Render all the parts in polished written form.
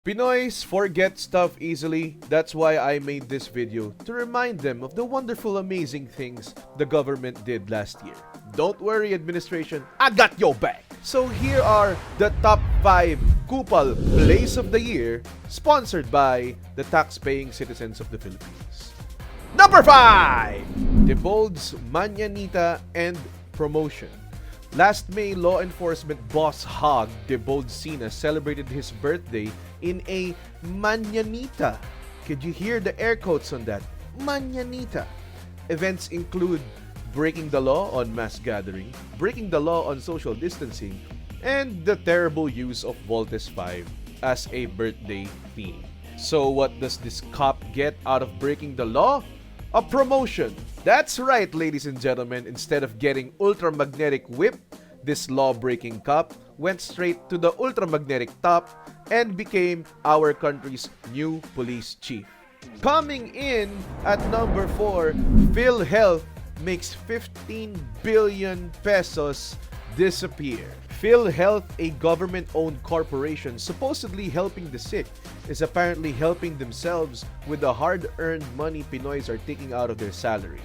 Pinoys forget stuff easily. That's why I made this video to remind them of the wonderful, amazing things the government did last year. Don't worry, administration, I got your back. So here are the top 5 Kupal Plays of the Year, sponsored by the tax-paying citizens of the Philippines. Number 5! Dibolds Manyanita and Promotion. Last May, law enforcement boss Hog Debold Sina celebrated his birthday in a manyanita. Could you hear the air quotes on that? Manyanita. Events include breaking the law on mass gathering, breaking the law on social distancing, and the terrible use of Voltes 5 as a birthday theme. So what does this cop get out of breaking the law? A promotion. That's right, ladies and gentlemen. Instead of getting ultramagnetic whip, this law-breaking cop went straight to the ultramagnetic top and became our country's new police chief. Coming in at number 4, PhilHealth makes 15 billion pesos disappear. PhilHealth, a government-owned corporation supposedly helping the sick, is apparently helping themselves with the hard-earned money Pinoys are taking out of their salary.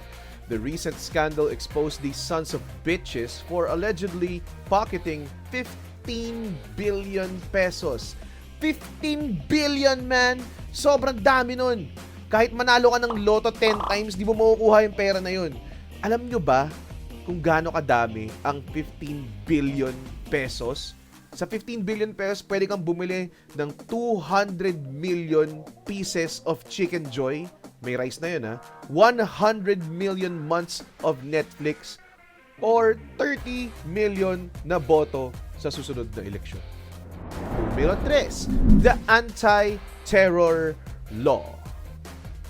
The recent scandal exposed these sons of bitches for allegedly pocketing 15 billion pesos. 15 billion, man! Sobrang dami nun! Kahit manalo ka ng loto 10 times, di mo makukuha yung pera na yun. Alam nyo ba kung gaano kadami ang 15 billion pesos? Sa 15 billion pesos, pwede kang bumili ng 200 million pieces of Chicken Joy. May rice na yun, ha? 100 million months of Netflix or 30 million na boto sa susunod na eleksyon. Numero 3, the Antiterror Law.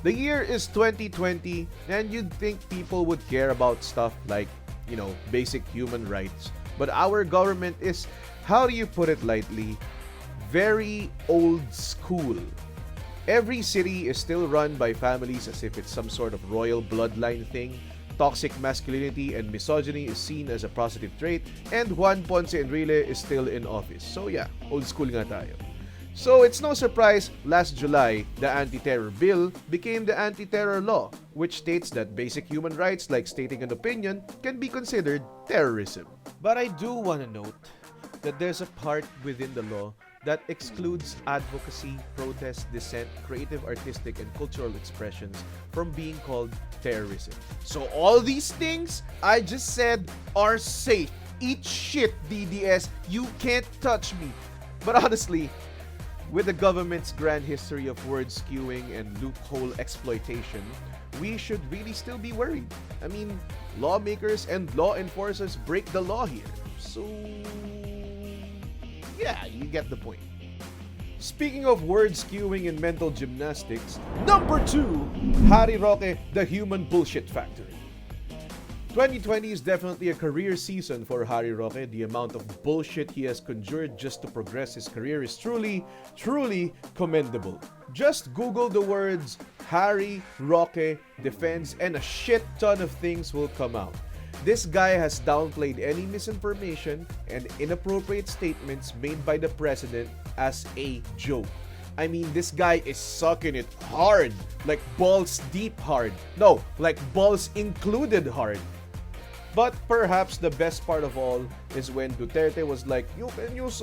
The year is 2020 and you'd think people would care about stuff like, basic human rights. But our government is, how do you put it lightly, very old school. Every city is still run by families as if it's some sort of royal bloodline thing. Toxic masculinity and misogyny is seen as a positive trait, and Juan Ponce Enrile is still in office. So yeah, old school nga tayo. So it's no surprise, last July, the Antiterror Bill became the Antiterror Law, which states that basic human rights like stating an opinion can be considered terrorism. But I do want to note that there's a part within the law that excludes advocacy, protest, dissent, creative, artistic, and cultural expressions from being called terrorism. So all these things I just said are safe. Eat shit, DDS. You can't touch me. But honestly, with the government's grand history of word skewing and loophole exploitation, we should really still be worried. I mean, lawmakers and law enforcers break the law here. So yeah, you get the point. Speaking of word skewing and mental gymnastics, number 2, Harry Roque, the human bullshit factory. 2020 is definitely a career season for Harry Roque. The amount of bullshit he has conjured just to progress his career is truly, truly commendable. Just Google the words Harry Roque defense and a shit ton of things will come out. This guy has downplayed any misinformation and inappropriate statements made by the president as a joke. I mean, this guy is sucking it hard, like balls deep hard. No, like balls included hard. But perhaps the best part of all is when Duterte was like, you can use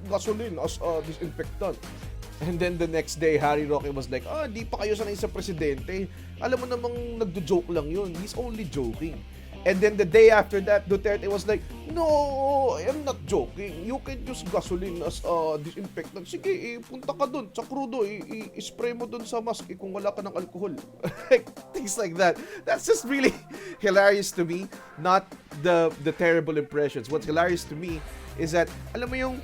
gasoline as disinfectant. And then the next day, Harry Roque was like, di pa kayo sanay sa presidente. Alam mo namang nagjo-joke lang yun. He's only joking. And then the day after that, Duterte was like, no, I'm not joking. You can use gasoline as disinfectant. Sige, punta ka dun sa crudo. I-spray mo dun sa mask kung wala ka ng alcohol. Like, things like that. That's just really hilarious to me. Not the terrible impressions. What's hilarious to me is that, alam mo yung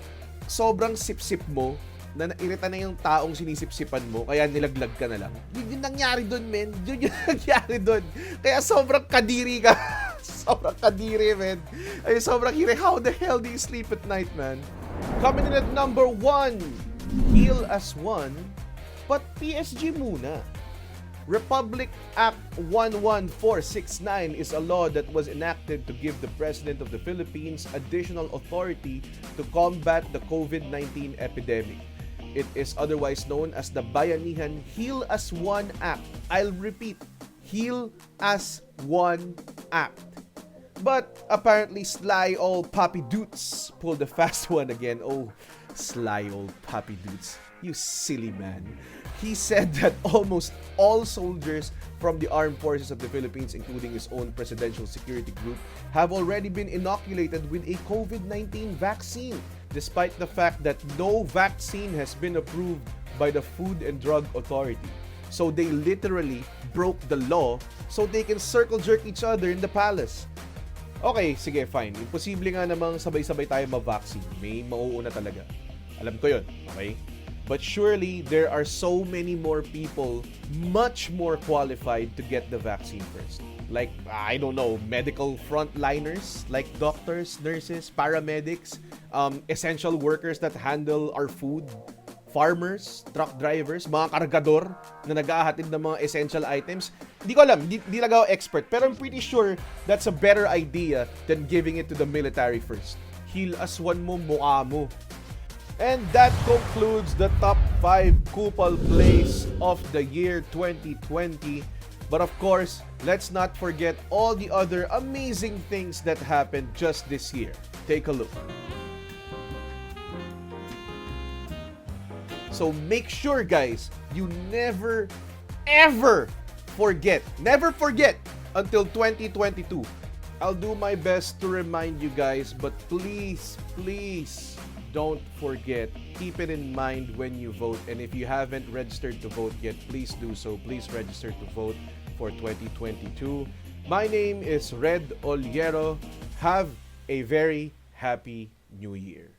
sobrang sip-sip mo, na nairita na yung taong sinisip-sipan mo, kaya nilaglag ka na lang. Yun yung nangyari dun, men. Yun yung nangyari dun. Kaya sobrang kadiri ka. Sobrang kadiri, man. Ay, sobrang hiri. How the hell do you sleep at night, man? Coming in at number 1, Heal as One, but PSG muna. Republic Act 11469 is a law that was enacted to give the President of the Philippines additional authority to combat the COVID-19 epidemic. It is otherwise known as the Bayanihan Heal as One Act. I'll repeat, Heal as One Act. But apparently sly old Papi Doots pulled a fast one again. Oh, sly old Papi Doots. You silly man. He said that almost all soldiers from the armed forces of the Philippines, including his own presidential security group, have already been inoculated with a COVID-19 vaccine, despite the fact that no vaccine has been approved by the Food and Drug Authority. So they literally broke the law so they can circle jerk each other in the palace. Okay, sige, fine. Imposible nga namang sabay-sabay tayo ma-vaccine. May mauuna talaga. Alam ko yun, okay? But surely, there are so many more people much more qualified to get the vaccine first. Like, I don't know, medical frontliners, like doctors, nurses, paramedics, essential workers that handle our food, farmers, truck drivers, mga kargador na nag-aahatid ng mga essential items. Hindi ko alam, di lang ako expert, pero I'm pretty sure that's a better idea than giving it to the military first. Heal as one mo, mukha mo. And that concludes the top 5 Kupal plays of the year 2020. But of course, let's not forget all the other amazing things that happened just this year. Take a look. So make sure, guys, you never, ever forget until 2022. I'll do my best to remind you guys, but please, don't forget. Keep it in mind when you vote. And if you haven't registered to vote yet, please do so. Please register to vote for 2022. My name is Red Oliero. Have a very happy New Year.